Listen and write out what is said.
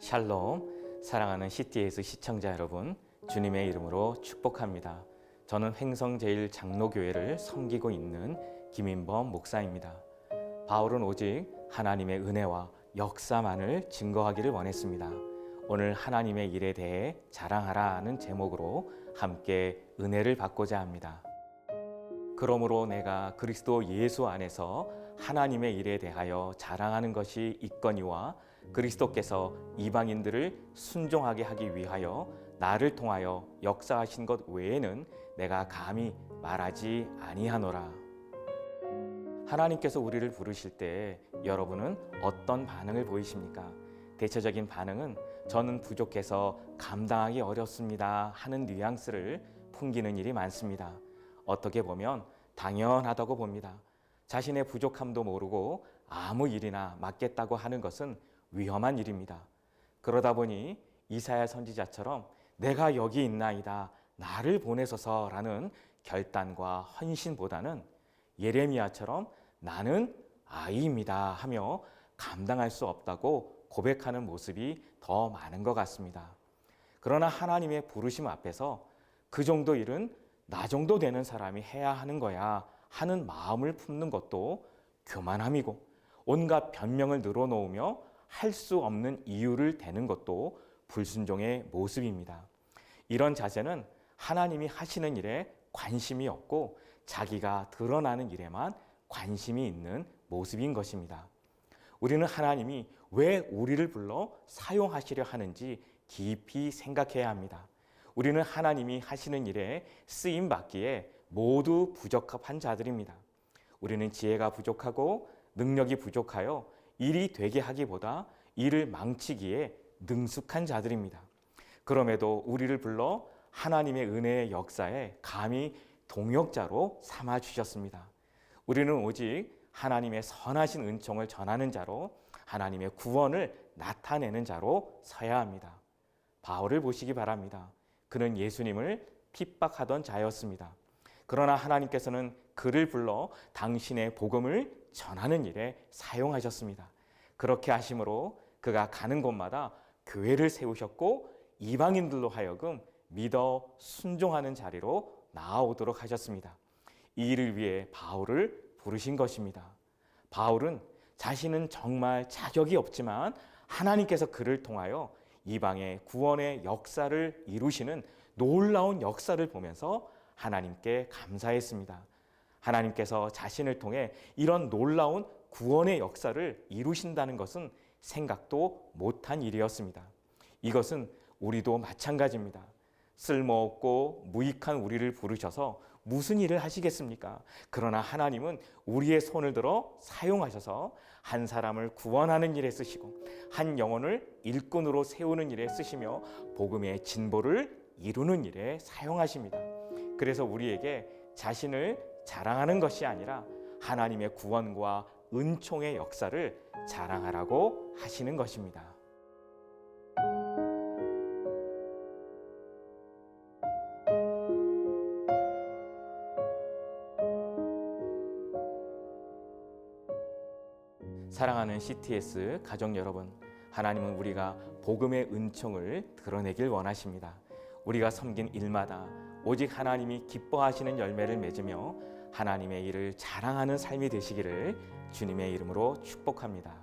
샬롬, 사랑하는 CTS 시청자 여러분, 주님의 이름으로 축복합니다. 저는 횡성제일장로교회를 섬기고 있는 김인범 목사입니다. 바울은 오직 하나님의 은혜와 역사만을 증거하기를 원했습니다. 오늘 하나님의 일에 대해 자랑하라는 제목으로 함께 은혜를 받고자 합니다. 그러므로 내가 그리스도 예수 안에서 하나님의 일에 대하여 자랑하는 것이 있거니와 그리스도께서 이방인들을 순종하게 하기 위하여 나를 통하여 역사하신 것 외에는 내가 감히 말하지 아니하노라. 하나님께서 우리를 부르실 때 여러분은 어떤 반응을 보이십니까? 대체적인 반응은 저는 부족해서 감당하기 어렵습니다 하는 뉘앙스를 풍기는 일이 많습니다. 어떻게 보면 당연하다고 봅니다. 자신의 부족함도 모르고 아무 일이나 맡겠다고 하는 것은 위험한 일입니다. 그러다 보니 이사야 선지자처럼 내가 여기 있나이다, 나를 보내소서라는 결단과 헌신보다는 예레미야처럼 나는 아이입니다 하며 감당할 수 없다고 고백하는 모습이 더 많은 것 같습니다. 그러나 하나님의 부르심 앞에서 그 정도 일은 나 정도 되는 사람이 해야 하는 거야 하는 마음을 품는 것도 교만함이고, 온갖 변명을 늘어놓으며 할 수 없는 이유를 대는 것도 불순종의 모습입니다. 이런 자세는 하나님이 하시는 일에 관심이 없고 자기가 드러나는 일에만 관심이 있는 모습인 것입니다. 우리는 하나님이 왜 우리를 불러 사용하시려 하는지 깊이 생각해야 합니다. 우리는 하나님이 하시는 일에 쓰임 받기에 모두 부적합한 자들입니다. 우리는 지혜가 부족하고 능력이 부족하여 일이 되게 하기보다 일을 망치기에 능숙한 자들입니다. 그럼에도 우리를 불러 하나님의 은혜의 역사에 감히 동역자로 삼아 주셨습니다. 우리는 오직 하나님의 선하신 은총을 전하는 자로, 하나님의 구원을 나타내는 자로 서야 합니다. 바울을 보시기 바랍니다. 그는 예수님을 핍박하던 자였습니다. 그러나 하나님께서는 그를 불러 당신의 복음을 전하는 일에 사용하셨습니다. 그렇게 하심으로 그가 가는 곳마다 교회를 세우셨고 이방인들로 하여금 믿어 순종하는 자리로 나아오도록 하셨습니다. 이 일을 위해 바울을 부르신 것입니다. 바울은 자신은 정말 자격이 없지만 하나님께서 그를 통하여 이방의 구원의 역사를 이루시는 놀라운 역사를 보면서 하나님께 감사했습니다. 하나님께서 자신을 통해 이런 놀라운 구원의 역사를 이루신다는 것은 생각도 못한 일이었습니다. 이것은 우리도 마찬가지입니다. 쓸모없고 무익한 우리를 부르셔서 무슨 일을 하시겠습니까? 그러나 하나님은 우리의 손을 들어 사용하셔서 한 사람을 구원하는 일에 쓰시고 한 영혼을 일꾼으로 세우는 일에 쓰시며 복음의 진보를 이루는 일에 사용하십니다. 그래서 우리에게 자신을 자랑하는 것이 아니라 하나님의 구원과 은총의 역사를 자랑하라고 하시는 것입니다. 사랑하는 CTS 가족 여러분, 하나님은 우리가 복음의 은총을 드러내길 원하십니다. 우리가 섬긴 일마다 오직 하나님이 기뻐하시는 열매를 맺으며 하나님의 일을 자랑하는 삶이 되시기를 주님의 이름으로 축복합니다.